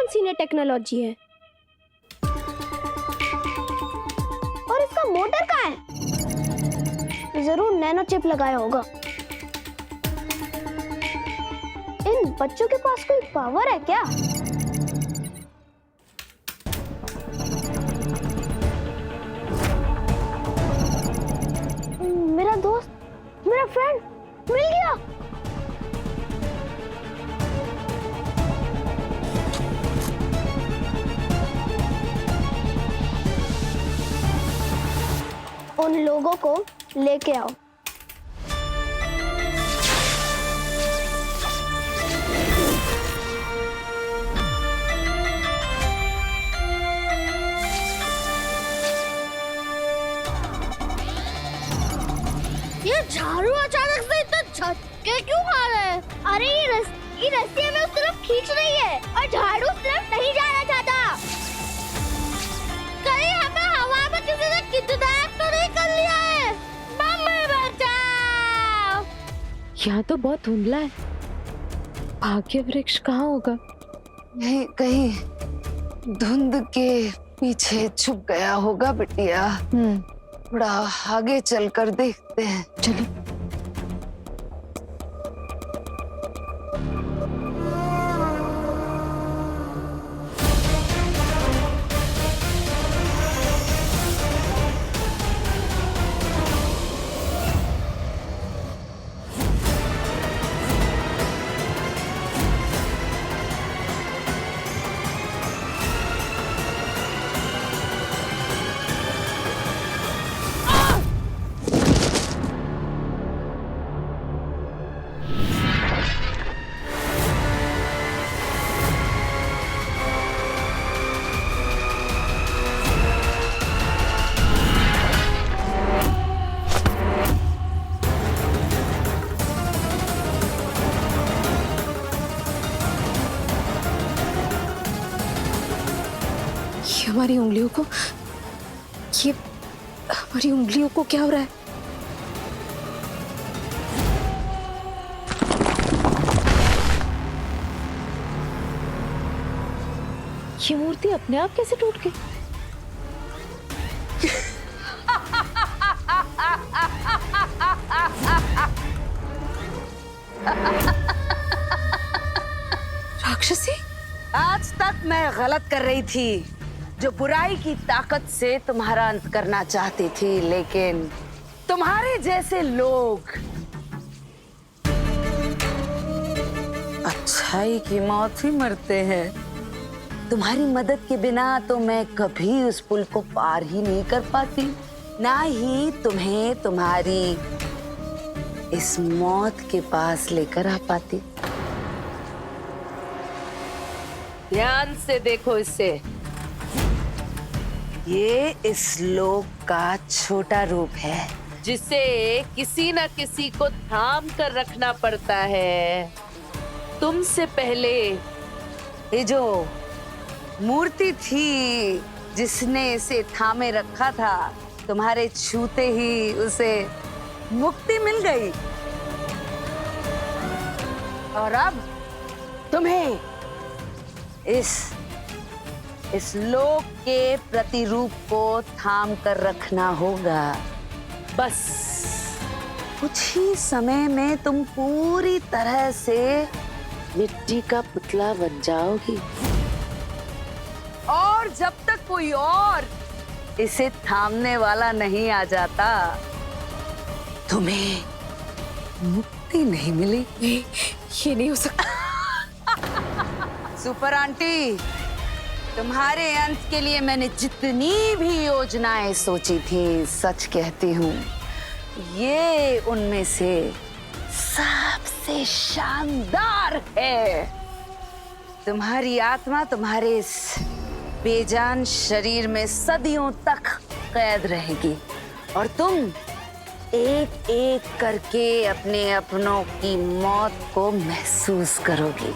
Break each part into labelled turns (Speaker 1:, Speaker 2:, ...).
Speaker 1: कौन सी नई टेक्नोलॉजी है? और इसका मोटर कहाँ है? जरूर नैनो चिप लगाया होगा। इन बच्चों के पास कोई पावर है क्या? मेरा दोस्त, मेरा फ्रेंड मिल गया। उन लोगों को लेके आओ।
Speaker 2: ये झाड़ू अचानक से इतना झटके क्यों खा रहे हैं?
Speaker 1: अरे ये रस्सी हमें उस तरफ खींच रही है और झाड़ू उस तरफ नहीं जाना चाहता।
Speaker 2: कहीं हमें हवा में किसी ने किडनैप तो नहीं कर लिया है? मम्मी बचाओ!
Speaker 3: यहाँ तो बहुत धुंधला है। भाग्य वृक्ष कहाँ होगा?
Speaker 4: नहीं, कहीं धुंध के पीछे छुप गया होगा बिटिया। थोड़ा आगे चलकर देखते हैं।
Speaker 3: चलो। हमारी उंगलियों को, ये हमारी उंगलियों को क्या हो रहा है? ये मूर्ति अपने आप कैसे टूट गई? राक्षसी?
Speaker 4: आज तक मैं गलत कर रही थी, जो बुराई की ताकत से तुम्हारा अंत करना चाहती थी, लेकिन तुम्हारे जैसे लोग अच्छाई की मौत ही मरते हैं। तुम्हारी मदद के बिना तो मैं कभी उस पुल को पार ही नहीं कर पाती, ना ही तुम्हें तुम्हारी इस मौत के पास लेकर आ पाती। ध्यान से देखो इसे। ये इस लोक का छोटा रूप है, जिसे किसी न किसी को थाम कर रखना पड़ता है। तुमसे पहले ये जो मूर्ति थी जिसने इसे थामे रखा था, तुम्हारे छूते ही उसे मुक्ति मिल गई, और अब तुम्हें इस लोक के प्रतिरूप को थाम कर रखना होगा। बस कुछ ही समय में तुम पूरी तरह से मिट्टी का पुतला बन जाओगी, और जब तक कोई और इसे थामने वाला नहीं आ जाता, तुम्हें मुक्ति नहीं मिलेगी।
Speaker 3: ये नहीं हो सकता।
Speaker 4: सुपर आंटी, तुम्हारे अंत के लिए मैंने जितनी भी योजनाएं सोची थी, सच कहती हूँ, ये उनमें से सबसे शानदार है। तुम्हारी आत्मा तुम्हारे इस बेजान शरीर में सदियों तक कैद रहेगी, और तुम एक एक करके अपने अपनों की मौत को महसूस करोगी।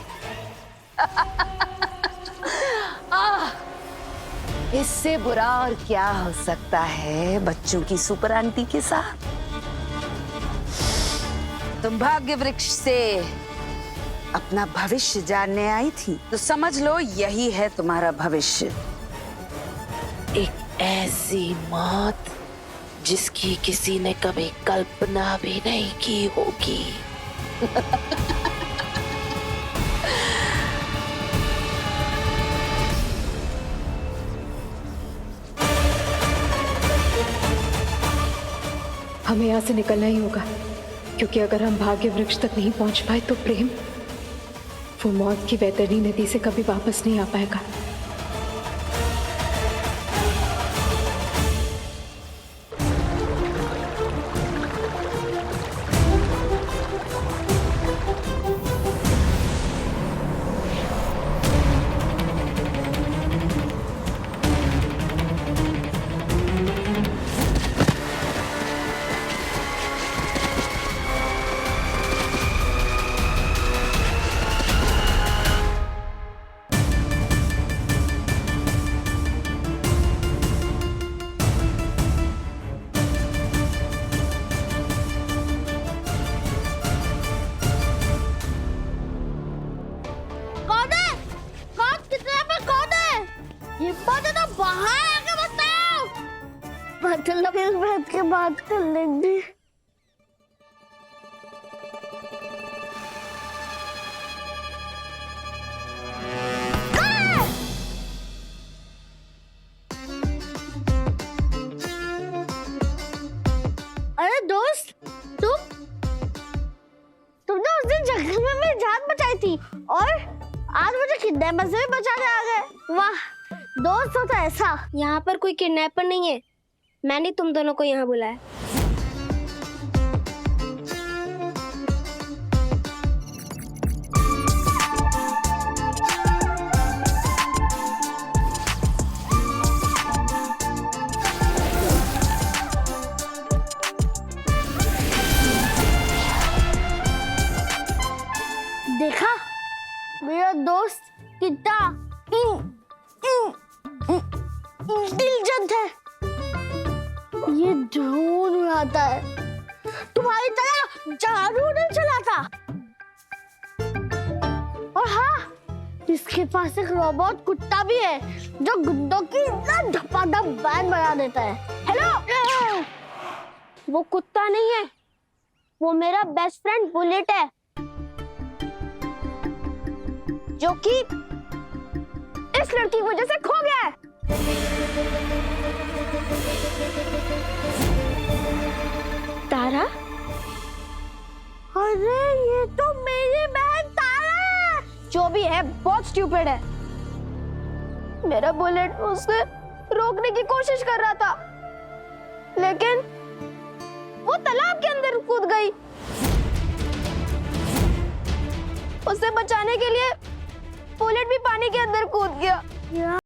Speaker 4: इससे बुरा और क्या हो सकता है बच्चों की सुपर आंटी के साथ। तुम भाग्य वृक्ष से अपना भविष्य जानने आई थी, तो समझ लो यही है तुम्हारा भविष्य।
Speaker 3: एक ऐसी मौत जिसकी किसी ने कभी कल्पना भी नहीं की होगी। हमें यहाँ से निकलना ही होगा, क्योंकि अगर हम भाग्य वृक्ष तक नहीं पहुंच पाए तो प्रेम वो मौत की वैतरणी नदी से कभी वापस नहीं आ पाएगा।
Speaker 2: कौन है? कौन कितने पे कौन है? हिम्मत है तो बाहर आके बताओ।
Speaker 1: मतलब इस बात के बात कर लेंगे।
Speaker 2: अरे दोस्त,
Speaker 1: तुमने उस दिन जंगल में मेरी जान बचाई थी और आज मुझे किडनैपर से भी बचाने आ गए। वाह, दोस्त हो तो ऐसा।
Speaker 2: यहाँ पर कोई किडनैपर नहीं है, मैंने तुम दोनों को यहाँ बुलाया।
Speaker 1: देखा मेरा दोस्त कितना इंटेलिजेंट है। ये ड्रोन उड़ाता है, तुम्हारी तरह जादू नहीं चलाता। और हाँ, इसके पास एक रोबोट कुत्ता भी है जो गुड्डों की धपाधप बैंड बना देता है। हेलो, वो कुत्ता नहीं है, वो मेरा बेस्ट फ्रेंड बुलेट है, जो कि इस लड़की की वजह से खो गया है। तारा? अरे ये तो मेरी बहन तारा है। जो भी है बहुत स्टूपिड है। मेरा बुलेट उसे रोकने की कोशिश कर रहा था, लेकिन वो तालाब के अंदर कूद गई। उसे बचाने के लिए बुलेट भी पानी के अंदर कूद गया। क्या?